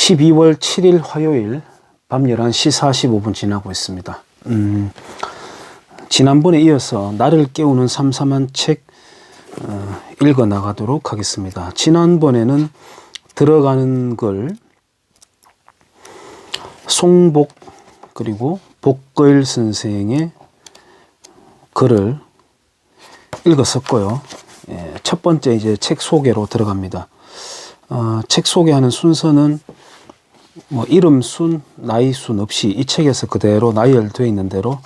12월 7일 화요일 밤 11시 45분 지나고 있습니다. 지난번에 이어서 나를 깨우는 삼삼한 책 읽어 나가도록 하겠습니다. 지난번에는 들어가는 걸 송복 그리고 복거일 선생의 글을 읽었었고요. 첫 번째 이제 책 소개로 들어갑니다. 책 소개하는 순서는 뭐 이름 순, 나이 순 없이 이 책에서 그대로 나열되어 있는 대로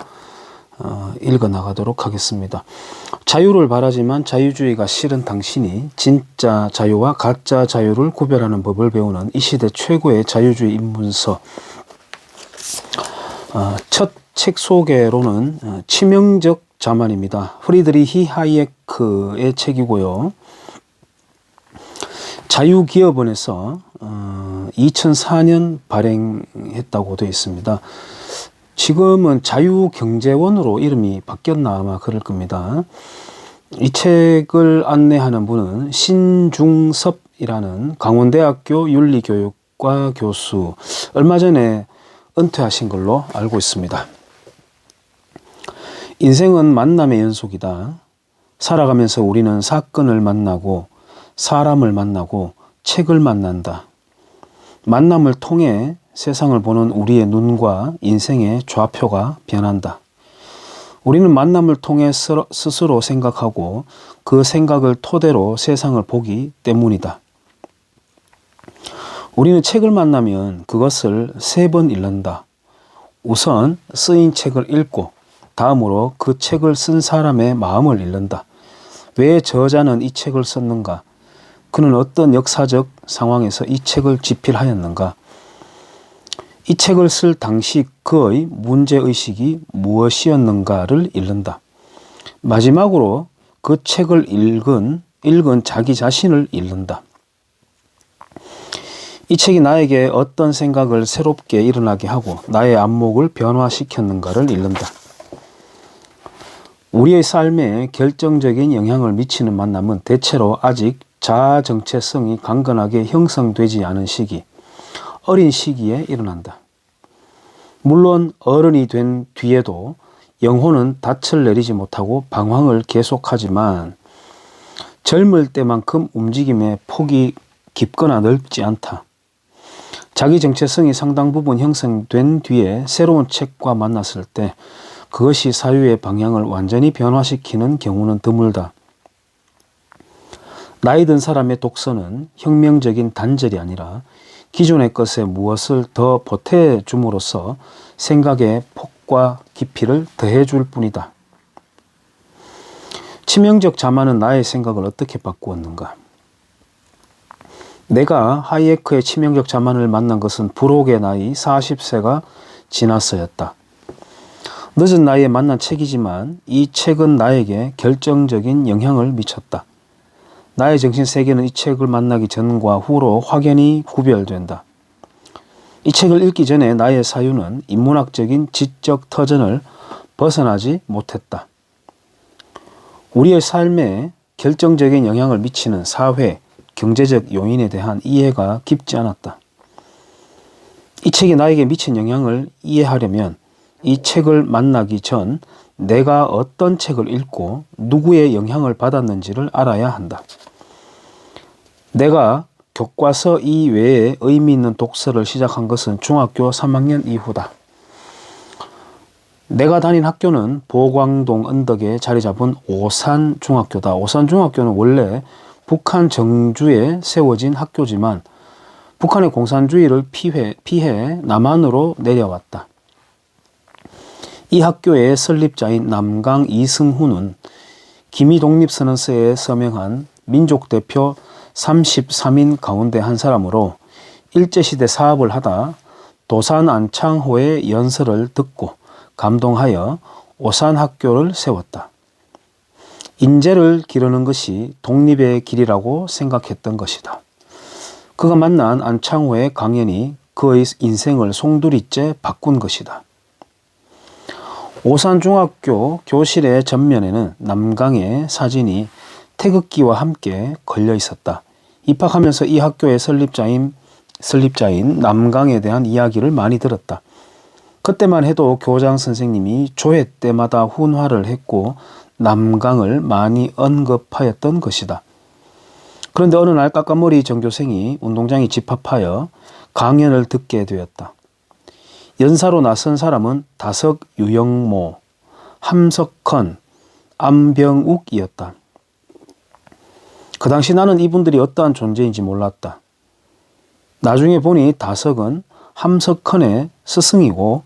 읽어 나가도록 하겠습니다. 자유를 바라지만 자유주의가 싫은 당신이 진짜 자유와 가짜 자유를 구별하는 법을 배우는 이 시대 최고의 자유주의 입문서. 첫 책 소개로는 치명적 자만입니다. 프리드리히 하이에크의 책이고요. 자유기업원에서 2004년 발행했다고 되어 있습니다. 지금은 자유경제원으로 이름이 바뀌었나 아마 그럴 겁니다. 이 책을 안내하는 분은 신중섭이라는 강원대학교 윤리교육과 교수, 얼마 전에 은퇴하신 걸로 알고 있습니다. 인생은 만남의 연속이다. 살아가면서 우리는 사건을 만나고 사람을 만나고 책을 만난다. 만남을 통해 세상을 보는 우리의 눈과 인생의 좌표가 변한다. 우리는 만남을 통해 스스로 생각하고 그 생각을 토대로 세상을 보기 때문이다. 우리는 책을 만나면 그것을 3번 읽는다. 우선 쓰인 책을 읽고 다음으로 그 책을 쓴 사람의 마음을 읽는다. 왜 저자는 이 책을 썼는가? 그는 어떤 역사적 상황에서 이 책을 집필하였는가? 이 책을 쓸 당시 그의 문제의식이 무엇이었는가를 읽는다. 마지막으로 그 책을 읽은 자기 자신을 읽는다. 이 책이 나에게 어떤 생각을 새롭게 일어나게 하고 나의 안목을 변화시켰는가를 읽는다. 우리의 삶에 결정적인 영향을 미치는 만남은 대체로 아직 자아 정체성이 강건하게 형성되지 않은 시기, 어린 시기에 일어난다. 물론 어른이 된 뒤에도 영혼은 닻을 내리지 못하고 방황을 계속하지만 젊을 때만큼 움직임의 폭이 깊거나 넓지 않다. 자기 정체성이 상당 부분 형성된 뒤에 새로운 책과 만났을 때 그것이 사유의 방향을 완전히 변화시키는 경우는 드물다. 나이 든 사람의 독서는 혁명적인 단절이 아니라 기존의 것에 무엇을 더 보태줌으로써 생각의 폭과 깊이를 더해줄 뿐이다. 치명적 자만은 나의 생각을 어떻게 바꾸었는가? 내가 하이에크의 치명적 자만을 만난 것은 불혹의 나이 40세가 지나서였다. 늦은 나이에 만난 책이지만 이 책은 나에게 결정적인 영향을 미쳤다. 나의 정신세계는 이 책을 만나기 전과 후로 확연히 구별된다. 이 책을 읽기 전에 나의 사유는 인문학적인 지적 터전을 벗어나지 못했다. 우리의 삶에 결정적인 영향을 미치는 사회, 경제적 요인에 대한 이해가 깊지 않았다. 이 책이 나에게 미친 영향을 이해하려면 이 책을 만나기 전 내가 어떤 책을 읽고 누구의 영향을 받았는지를 알아야 한다. 내가 교과서 이외에 의미 있는 독서를 시작한 것은 중학교 3학년 이후다. 내가 다닌 학교는 보광동 언덕에 자리 잡은 오산중학교다. 오산중학교는 원래 북한 정주에 세워진 학교지만 북한의 공산주의를 피해 남한으로 내려왔다. 이 학교의 설립자인 남강 이승훈은 기미독립선언서에 서명한 민족대표 33인 가운데 한 사람으로 일제시대 사업을 하다 도산 안창호의 연설을 듣고 감동하여 오산학교를 세웠다. 인재를 기르는 것이 독립의 길이라고 생각했던 것이다. 그가 만난 안창호의 강연이 그의 인생을 송두리째 바꾼 것이다. 오산중학교 교실의 전면에는 남강의 사진이 태극기와 함께 걸려 있었다. 입학하면서 이 학교의 설립자인 설립자인 남강에 대한 이야기를 많이 들었다. 그때만 해도 교장 선생님이 조회 때마다 훈화를 했고 남강을 많이 언급하였던 것이다. 그런데 어느 날 까까머리 전교생이 운동장에 집합하여 강연을 듣게 되었다. 연사로 나선 사람은 다석 유영모, 함석헌, 안병욱이었다. 그 당시 나는 이분들이 어떠한 존재인지 몰랐다. 나중에 보니 다석은 함석헌의 스승이고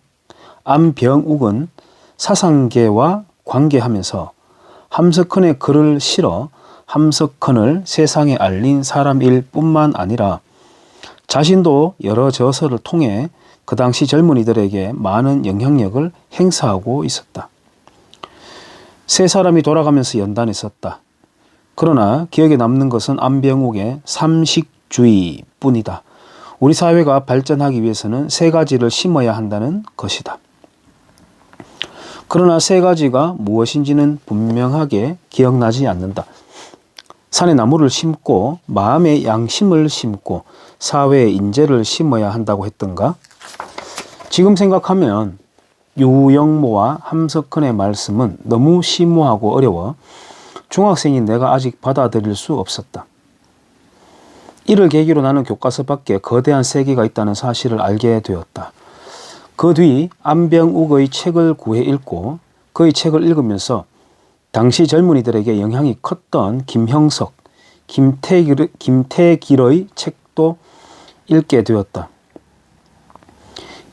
안병욱은 사상계와 관계하면서 함석헌의 글을 실어 함석헌을 세상에 알린 사람일 뿐만 아니라 자신도 여러 저서를 통해 그 당시 젊은이들에게 많은 영향력을 행사하고 있었다. 세 사람이 돌아가면서 연단에 섰다. 그러나 기억에 남는 것은 안병욱의 삼식주의 뿐이다. 우리 사회가 발전하기 위해서는 세 가지를 심어야 한다는 것이다. 그러나 세 가지가 무엇인지는 분명하게 기억나지 않는다. 산에 나무를 심고 마음의 양심을 심고 사회의 인재를 심어야 한다고 했던가? 지금 생각하면 유영모와 함석헌의 말씀은 너무 심오하고 어려워 중학생인 내가 아직 받아들일 수 없었다. 이를 계기로 나는 교과서 밖에 거대한 세계가 있다는 사실을 알게 되었다. 그 뒤 안병욱의 책을 구해 읽고 그의 책을 읽으면서 당시 젊은이들에게 영향이 컸던 김형석, 김태길의 책도 읽게 되었다.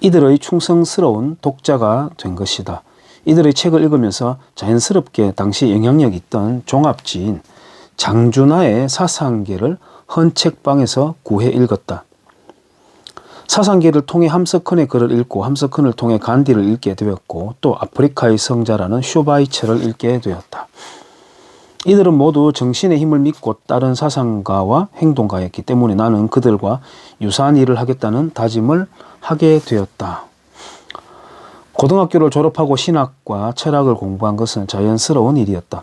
이들의 충성스러운 독자가 된 것이다. 이들의 책을 읽으면서 자연스럽게 당시 영향력 있던 종합지인 장준하의 사상계를 헌책방에서 구해 읽었다. 사상계를 통해 함석헌의 글을 읽고 함석헌을 통해 간디를 읽게 되었고 또 아프리카의 성자라는 슈바이처를 읽게 되었다. 이들은 모두 정신의 힘을 믿고 따른 사상가와 행동가였기 때문에 나는 그들과 유사한 일을 하겠다는 다짐을 하게 되었다. 고등학교를 졸업하고 신학과 철학을 공부한 것은 자연스러운 일이었다.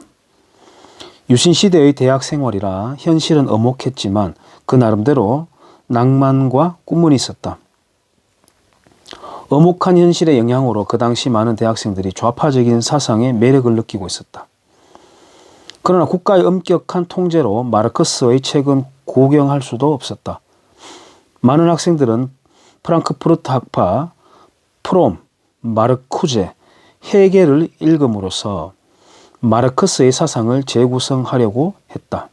유신시대의 대학 생활이라 현실은 엄혹했지만 그 나름대로 낭만과 꿈은 있었다. 엄혹한 현실의 영향으로 그 당시 많은 대학생들이 좌파적인 사상에 매력을 느끼고 있었다. 그러나 국가의 엄격한 통제로 마르크스의 책은 구경할 수도 없었다. 많은 학생들은 프랑크푸르트 학파, 프롬, 마르쿠제, 헤겔을 읽음으로써 마르크스의 사상을 재구성하려고 했다.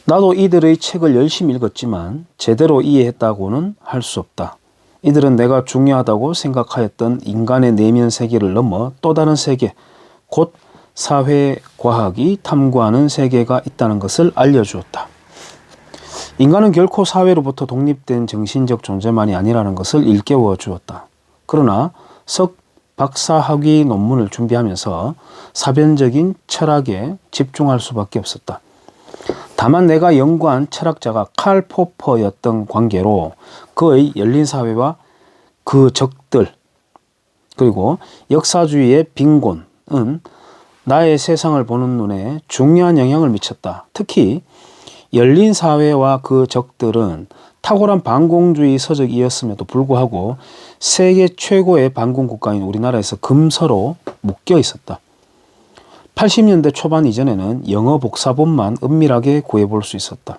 나도 이들의 책을 열심히 읽었지만 제대로 이해했다고는 할 수 없다. 이들은 내가 중요하다고 생각하였던 인간의 내면 세계를 넘어 또 다른 세계, 곧 사회과학이 탐구하는 세계가 있다는 것을 알려주었다. 인간은 결코 사회로부터 독립된 정신적 존재만이 아니라는 것을 일깨워 주었다. 그러나 박사 학위 논문을 준비하면서 사변적인 철학에 집중할 수밖에 없었다. 다만 내가 연구한 철학자가 칼 포퍼였던 관계로 그의 열린 사회와 그 적들 그리고 역사주의의 빈곤은 나의 세상을 보는 눈에 중요한 영향을 미쳤다. 특히 열린 사회와 그 적들은 탁월한 반공주의 서적이었음에도 불구하고 세계 최고의 반공 국가인 우리나라에서 금서로 묶여 있었다. 80년대 초반 이전에는 영어 복사본만 은밀하게 구해볼 수 있었다.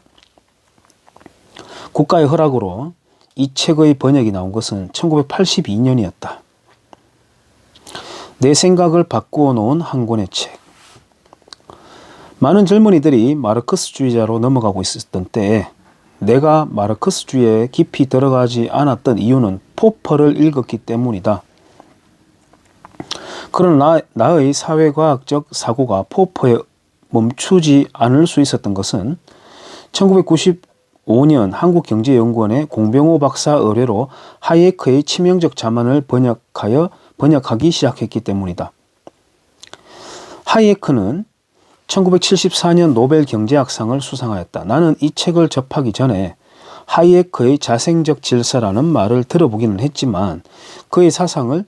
국가의 허락으로 이 책의 번역이 나온 것은 1982년이었다. 내 생각을 바꾸어 놓은 한 권의 책. 많은 젊은이들이 마르크스주의자로 넘어가고 있었던 때에 내가 마르크스주의에 깊이 들어가지 않았던 이유는 포퍼를 읽었기 때문이다. 그러나 나의 사회과학적 사고가 포퍼에 멈추지 않을 수 있었던 것은 1995년 한국경제연구원의 공병호 박사 의뢰로 하이에크의 치명적 자만을 번역하기 시작했기 때문이다. 하이에크는 1974년 노벨 경제학상을 수상하였다. 나는 이 책을 접하기 전에 하이에크의 자생적 질서라는 말을 들어보기는 했지만 그의 사상을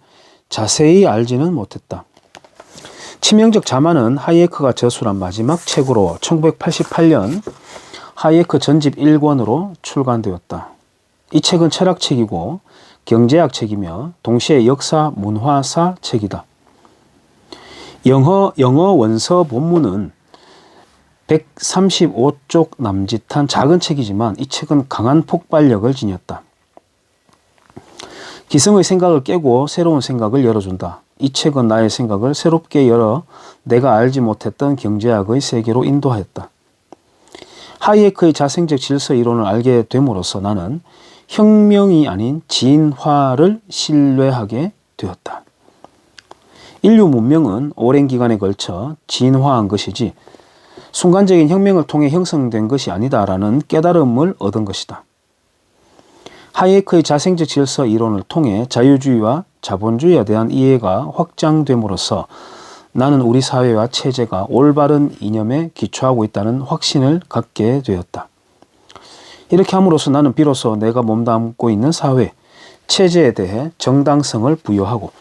자세히 알지는 못했다. 치명적 자만은 하이에크가 저술한 마지막 책으로 1988년 하이에크 전집 1권으로 출간되었다. 이 책은 철학책이고 경제학 책이며 동시에 역사 문화사 책이다. 영어 원서 본문은 135쪽 남짓한 작은 책이지만 이 책은 강한 폭발력을 지녔다. 기성의 생각을 깨고 새로운 생각을 열어준다. 이 책은 나의 생각을 새롭게 열어 내가 알지 못했던 경제학의 세계로 인도하였다. 하이에크의 자생적 질서 이론을 알게 됨으로써 나는 혁명이 아닌 진화를 신뢰하게 되었다. 인류 문명은 오랜 기간에 걸쳐 진화한 것이지 순간적인 혁명을 통해 형성된 것이 아니다라는 깨달음을 얻은 것이다. 하이에크의 자생적 질서 이론을 통해 자유주의와 자본주의에 대한 이해가 확장됨으로써 나는 우리 사회와 체제가 올바른 이념에 기초하고 있다는 확신을 갖게 되었다. 이렇게 함으로써 나는 비로소 내가 몸담고 있는 사회, 체제에 대해 정당성을 부여하고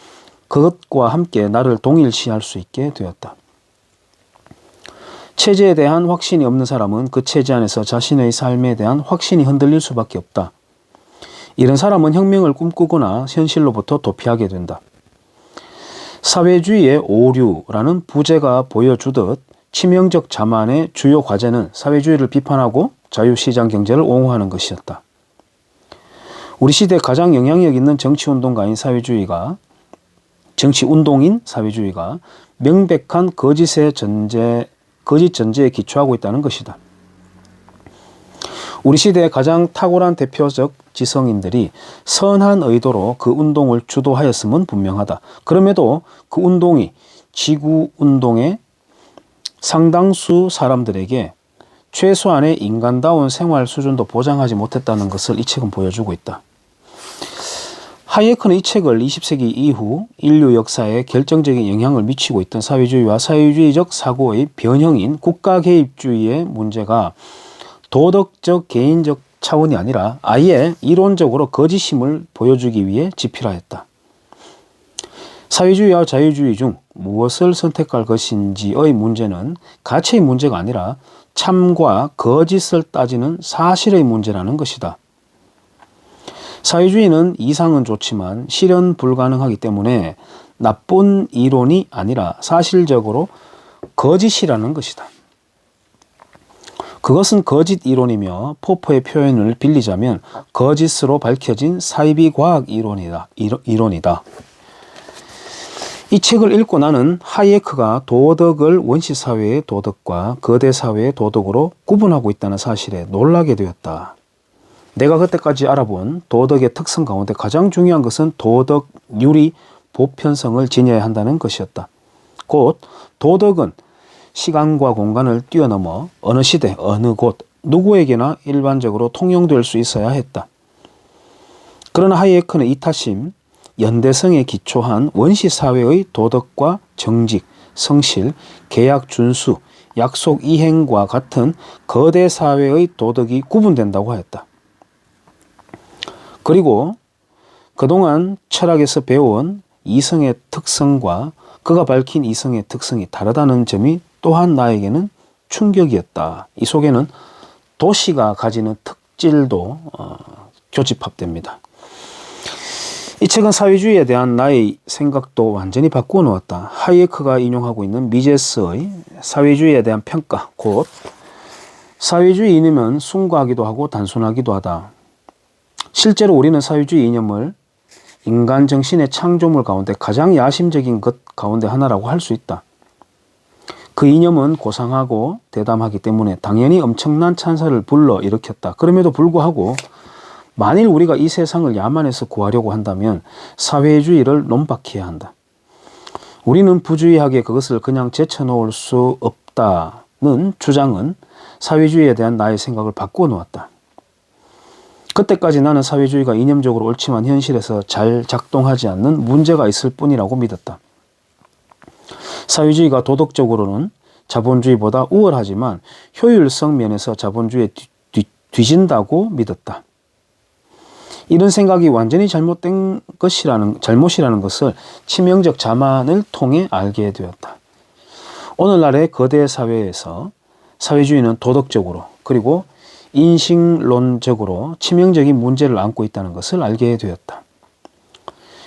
그것과 함께 나를 동일시할 수 있게 되었다. 체제에 대한 확신이 없는 사람은 그 체제 안에서 자신의 삶에 대한 확신이 흔들릴 수밖에 없다. 이런 사람은 혁명을 꿈꾸거나 현실로부터 도피하게 된다. 사회주의의 오류라는 부제가 보여주듯 치명적 자만의 주요 과제는 사회주의를 비판하고 자유시장 경제를 옹호하는 것이었다. 우리 시대 가장 영향력 있는 정치운동인 사회주의가 명백한 거짓 전제에 기초하고 있다는 것이다. 우리 시대의 가장 탁월한 대표적 지성인들이 선한 의도로 그 운동을 주도하였음은 분명하다. 그럼에도 그 운동이 지구운동의 상당수 사람들에게 최소한의 인간다운 생활 수준도 보장하지 못했다는 것을 이 책은 보여주고 있다. 하이에크는 이 책을 20세기 이후 인류 역사에 결정적인 영향을 미치고 있던 사회주의와 사회주의적 사고의 변형인 국가 개입주의의 문제가 도덕적 개인적 차원이 아니라 아예 이론적으로 거짓임을 보여주기 위해 집필하였다. 사회주의와 자유주의 중 무엇을 선택할 것인지의 문제는 가치의 문제가 아니라 참과 거짓을 따지는 사실의 문제라는 것이다. 사회주의는 이상은 좋지만 실현 불가능하기 때문에 나쁜 이론이 아니라 사실적으로 거짓이라는 것이다. 그것은 거짓 이론이며 포퍼의 표현을 빌리자면 거짓으로 밝혀진 사이비과학 이론이다. 이 책을 읽고 나는 하이에크가 도덕을 원시사회의 도덕과 거대사회의 도덕으로 구분하고 있다는 사실에 놀라게 되었다. 내가 그때까지 알아본 도덕의 특성 가운데 가장 중요한 것은 도덕 유리 보편성을 지녀야 한다는 것이었다. 곧 도덕은 시간과 공간을 뛰어넘어 어느 시대, 어느 곳, 누구에게나 일반적으로 통용될 수 있어야 했다. 그러나 하이에크는 이타심, 연대성에 기초한 원시사회의 도덕과 정직, 성실, 계약 준수, 약속 이행과 같은 거대 사회의 도덕이 구분된다고 하였다. 그리고 그동안 철학에서 배운 이성의 특성과 그가 밝힌 이성의 특성이 다르다는 점이 또한 나에게는 충격이었다. 이 속에는 도시가 가지는 특질도 교집합됩니다. 이 책은 사회주의에 대한 나의 생각도 완전히 바꾸어 놓았다. 하이에크가 인용하고 있는 미제스의 사회주의에 대한 평가, 곧 사회주의 이념은 숭고하기도 하고 단순하기도 하다. 실제로 우리는 사회주의 이념을 인간 정신의 창조물 가운데 가장 야심적인 것 가운데 하나라고 할 수 있다. 그 이념은 고상하고 대담하기 때문에 당연히 엄청난 찬사를 불러일으켰다. 그럼에도 불구하고 만일 우리가 이 세상을 야만에서 구하려고 한다면 사회주의를 논박해야 한다. 우리는 부주의하게 그것을 그냥 제쳐놓을 수 없다는 주장은 사회주의에 대한 나의 생각을 바꾸어 놓았다. 그때까지 나는 사회주의가 이념적으로 옳지만 현실에서 잘 작동하지 않는 문제가 있을 뿐이라고 믿었다. 사회주의가 도덕적으로는 자본주의보다 우월하지만 효율성 면에서 자본주의에 뒤진다고 믿었다. 이런 생각이 완전히 잘못이라는 것을 치명적 자만을 통해 알게 되었다. 오늘날의 거대 사회에서 사회주의는 도덕적으로 그리고 인식론적으로 치명적인 문제를 안고 있다는 것을 알게 되었다.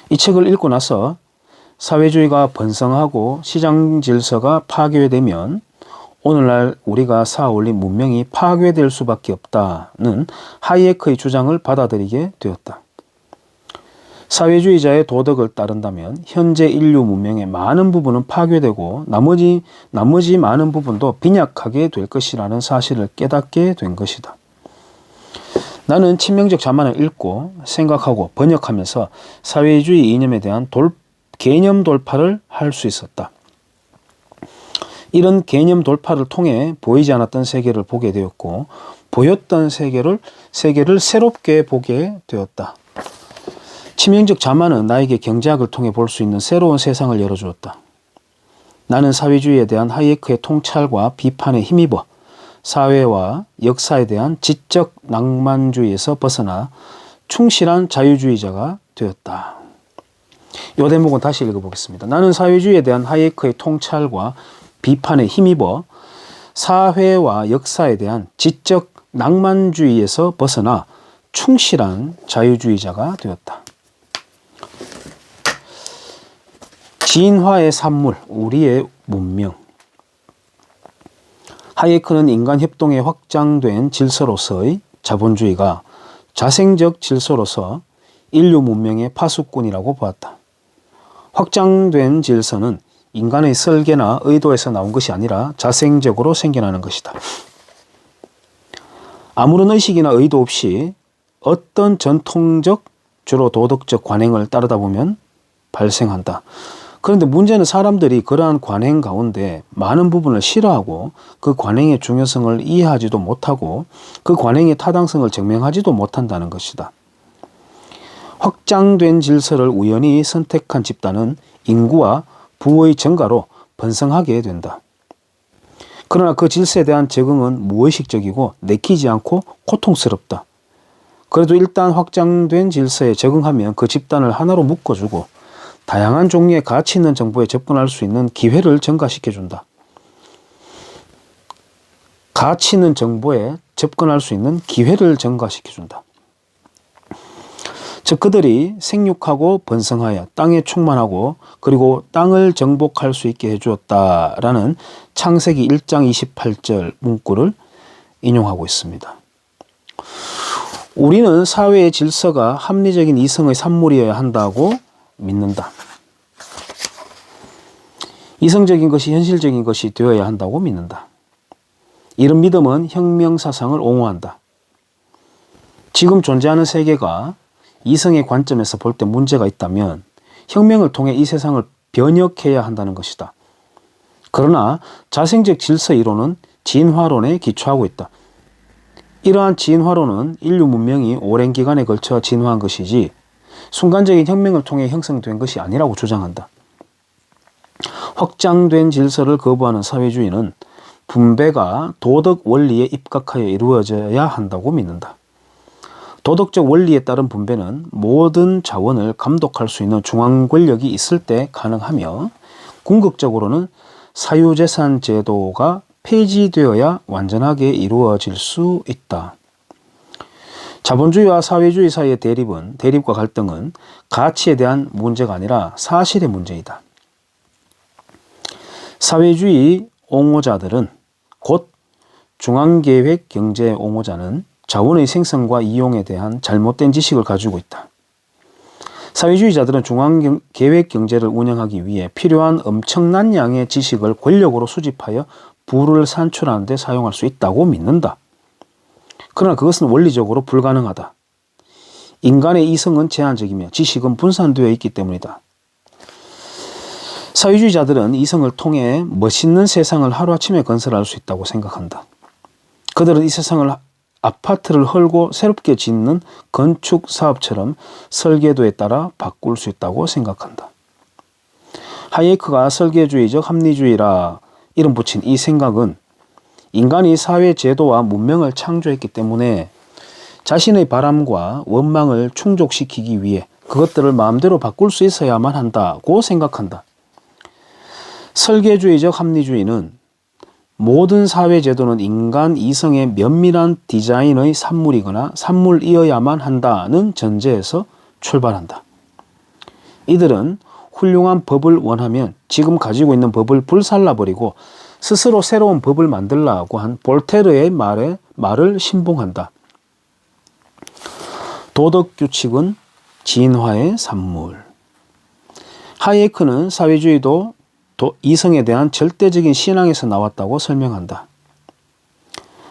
이 책을 읽고 나서 사회주의가 번성하고 시장 질서가 파괴되면 오늘날 우리가 쌓아올린 문명이 파괴될 수밖에 없다는 하이에크의 주장을 받아들이게 되었다. 사회주의자의 도덕을 따른다면 현재 인류 문명의 많은 부분은 파괴되고 나머지 많은 부분도 빈약하게 될 것이라는 사실을 깨닫게 된 것이다. 나는 치명적 자만을 읽고 생각하고 번역하면서 사회주의 이념에 대한 개념 돌파를 할 수 있었다. 이런 개념 돌파를 통해 보이지 않았던 세계를 보게 되었고 보였던 세계를 새롭게 보게 되었다. 치명적 자만은 나에게 경제학을 통해 볼 수 있는 새로운 세상을 열어주었다. 나는 사회주의에 대한 하이에크의 통찰과 비판에 힘입어 사회와 역사에 대한 지적 낭만주의에서 벗어나 충실한 자유주의자가 되었다. 이 대목은 다시 읽어보겠습니다. 나는 사회주의에 대한 하이에크의 통찰과 비판에 힘입어 사회와 역사에 대한 지적 낭만주의에서 벗어나 충실한 자유주의자가 되었다. 진화의 산물, 우리의 문명. 하이에크는 인간 협동의 확장된 질서로서의 자본주의가 자생적 질서로서 인류 문명의 파수꾼이라고 보았다. 확장된 질서는 인간의 설계나 의도에서 나온 것이 아니라 자생적으로 생겨나는 것이다. 아무런 의식이나 의도 없이 어떤 전통적, 주로 도덕적 관행을 따르다 보면 발생한다. 그런데 문제는 사람들이 그러한 관행 가운데 많은 부분을 싫어하고 그 관행의 중요성을 이해하지도 못하고 그 관행의 타당성을 증명하지도 못한다는 것이다. 확장된 질서를 우연히 선택한 집단은 인구와 부의 증가로 번성하게 된다. 그러나 그 질서에 대한 적응은 무의식적이고 내키지 않고 고통스럽다. 그래도 일단 확장된 질서에 적응하면 그 집단을 하나로 묶어주고 다양한 종류의 가치 있는 정보에 접근할 수 있는 기회를 증가시켜준다. 가치 있는 정보에 접근할 수 있는 기회를 증가시켜준다. 즉 그들이 생육하고 번성하여 땅에 충만하고 그리고 땅을 정복할 수 있게 해주었다라는 창세기 1장 28절 문구를 인용하고 있습니다. 우리는 사회의 질서가 합리적인 이성의 산물이어야 한다고 믿는다. 이성적인 것이 현실적인 것이 되어야 한다고 믿는다. 이런 믿음은 혁명사상을 옹호한다. 지금 존재하는 세계가 이성의 관점에서 볼 때 문제가 있다면 혁명을 통해 이 세상을 변혁해야 한다는 것이다. 그러나 자생적 질서 이론은 진화론에 기초하고 있다. 이러한 진화론은 인류 문명이 오랜 기간에 걸쳐 진화한 것이지 순간적인 혁명을 통해 형성된 것이 아니라고 주장한다. 확장된 질서를 거부하는 사회주의는 분배가 도덕 원리에 입각하여 이루어져야 한다고 믿는다. 도덕적 원리에 따른 분배는 모든 자원을 감독할 수 있는 중앙 권력이 있을 때 가능하며 궁극적으로는 사유재산 제도가 폐지되어야 완전하게 이루어질 수 있다. 자본주의와 사회주의 사이의 대립과 갈등은 가치에 대한 문제가 아니라 사실의 문제이다. 사회주의 옹호자들은 곧 중앙계획 경제 옹호자는 자원의 생성과 이용에 대한 잘못된 지식을 가지고 있다. 사회주의자들은 중앙계획 경제를 운영하기 위해 필요한 엄청난 양의 지식을 권력으로 수집하여 부를 산출하는 데 사용할 수 있다고 믿는다. 그러나 그것은 원리적으로 불가능하다. 인간의 이성은 제한적이며 지식은 분산되어 있기 때문이다. 사회주의자들은 이성을 통해 멋있는 세상을 하루아침에 건설할 수 있다고 생각한다. 그들은 이 세상을 아파트를 헐고 새롭게 짓는 건축 사업처럼 설계도에 따라 바꿀 수 있다고 생각한다. 하이에크가 설계주의적 합리주의라 이름 붙인 이 생각은 인간이 사회 제도와 문명을 창조했기 때문에 자신의 바람과 원망을 충족시키기 위해 그것들을 마음대로 바꿀 수 있어야만 한다고 생각한다. 설계주의적 합리주의는 모든 사회제도는 인간 이성의 면밀한 디자인의 산물이거나 산물이어야만 한다는 전제에서 출발한다. 이들은 훌륭한 법을 원하면 지금 가지고 있는 법을 불살라버리고 스스로 새로운 법을 만들라고 한 볼테르의 말을 신봉한다. 도덕규칙은 진화의 산물. 하이에크는 사회주의도 이성에 대한 절대적인 신앙에서 나왔다고 설명한다.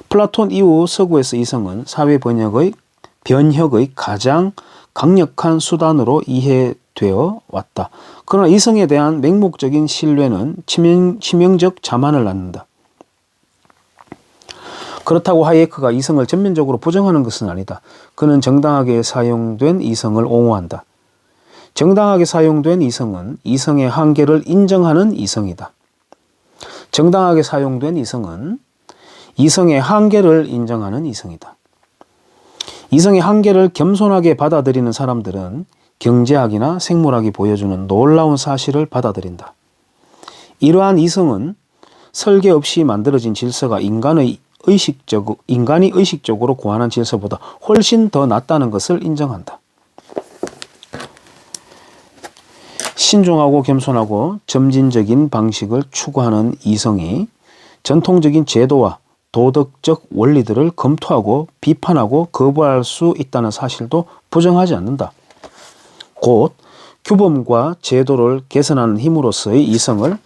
플라톤 이후 서구에서 이성은 사회 변혁의 가장 강력한 수단으로 이해되어 왔다. 그러나 이성에 대한 맹목적인 신뢰는 치명적 자만을 낳는다. 그렇다고 하이에크가 이성을 전면적으로 부정하는 것은 아니다. 그는 정당하게 사용된 이성을 옹호한다. 정당하게 사용된 이성은 이성의 한계를 인정하는 이성이다. 정당하게 사용된 이성은 이성의 한계를 인정하는 이성이다. 이성의 한계를 겸손하게 받아들이는 사람들은 경제학이나 생물학이 보여주는 놀라운 사실을 받아들인다. 이러한 이성은 설계 없이 만들어진 질서가 인간이 의식적으로 고안한 질서보다 훨씬 더 낫다는 것을 인정한다. 신중하고 겸손하고 점진적인 방식을 추구하는 이성이 전통적인 제도와 도덕적 원리들을 검토하고 비판하고 거부할 수 있다는 사실도 부정하지 않는다. 곧 규범과 제도를 개선하는 힘으로서의 이성을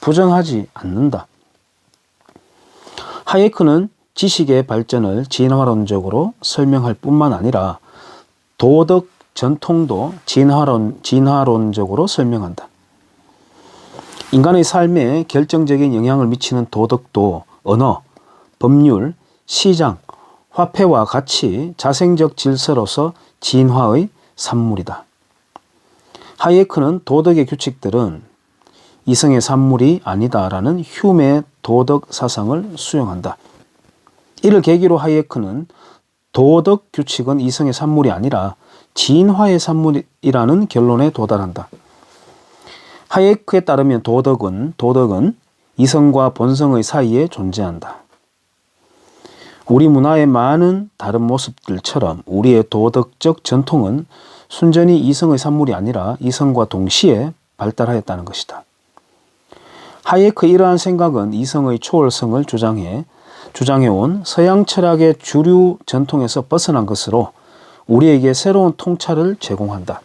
부정하지 않는다. 하이에크는 지식의 발전을 진화론적으로 설명할 뿐만 아니라 도덕 전통도 진화론적으로 설명한다. 인간의 삶에 결정적인 영향을 미치는 도덕도 언어, 법률, 시장, 화폐와 같이 자생적 질서로서 진화의 산물이다. 하이에크는 도덕의 규칙들은 이성의 산물이 아니다라는 휴메의 도덕 사상을 수용한다. 이를 계기로 하이에크는 도덕 규칙은 이성의 산물이 아니라 진화의 산물이라는 결론에 도달한다. 하이에크에 따르면 도덕은 이성과 본성의 사이에 존재한다. 우리 문화의 많은 다른 모습들처럼 우리의 도덕적 전통은 순전히 이성의 산물이 아니라 이성과 동시에 발달하였다는 것이다. 하이에크의 이러한 생각은 이성의 초월성을 주장해온 서양 철학의 주류 전통에서 벗어난 것으로 우리에게 새로운 통찰을 제공한다.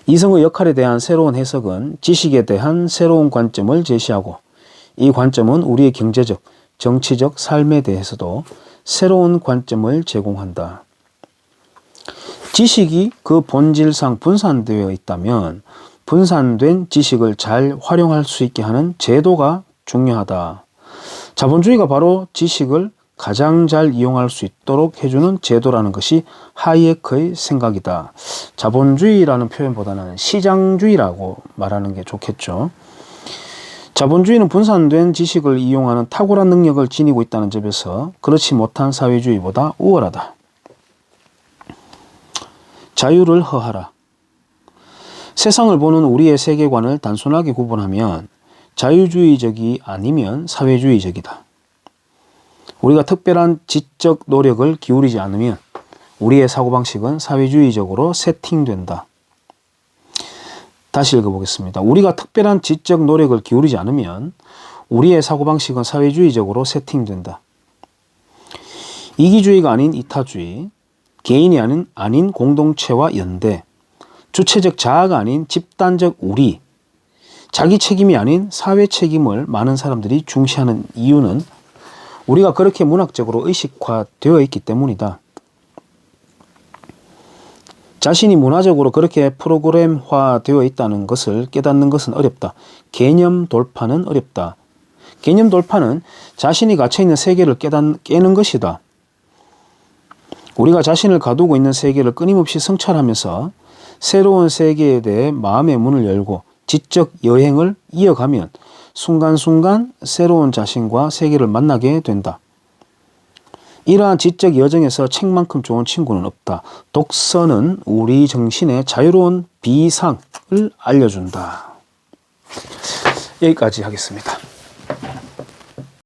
이성의 역할에 대한 새로운 해석은 지식에 대한 새로운 관점을 제시하고 이 관점은 우리의 경제적, 정치적 삶에 대해서도 새로운 관점을 제공한다. 지식이 그 본질상 분산되어 있다면 분산된 지식을 잘 활용할 수 있게 하는 제도가 중요하다. 자본주의가 바로 지식을 가장 잘 이용할 수 있도록 해주는 제도라는 것이 하이에크의 생각이다. 자본주의라는 표현보다는 시장주의라고 말하는 게 좋겠죠. 자본주의는 분산된 지식을 이용하는 탁월한 능력을 지니고 있다는 점에서 그렇지 못한 사회주의보다 우월하다. 자유를 허하라. 세상을 보는 우리의 세계관을 단순하게 구분하면 자유주의적이 아니면 사회주의적이다. 우리가 특별한 지적 노력을 기울이지 않으면 우리의 사고방식은 사회주의적으로 세팅된다. 다시 읽어보겠습니다. 우리가 특별한 지적 노력을 기울이지 않으면 우리의 사고방식은 사회주의적으로 세팅된다. 이기주의가 아닌 이타주의, 개인이 아닌 공동체와 연대, 주체적 자아가 아닌 집단적 우리, 자기 책임이 아닌 사회 책임을 많은 사람들이 중시하는 이유는 우리가 그렇게 문학적으로 의식화되어 있기 때문이다. 자신이 문화적으로 그렇게 프로그램화되어 있다는 것을 깨닫는 것은 어렵다. 개념 돌파는 어렵다. 개념 돌파는 자신이 갇혀있는 세계를 깨는 것이다. 우리가 자신을 가두고 있는 세계를 끊임없이 성찰하면서 새로운 세계에 대해 마음의 문을 열고 지적 여행을 이어가면 순간순간 새로운 자신과 세계를 만나게 된다. 이러한 지적 여정에서 책만큼 좋은 친구는 없다. 독서는 우리 정신의 자유로운 비상을 알려준다. 여기까지 하겠습니다.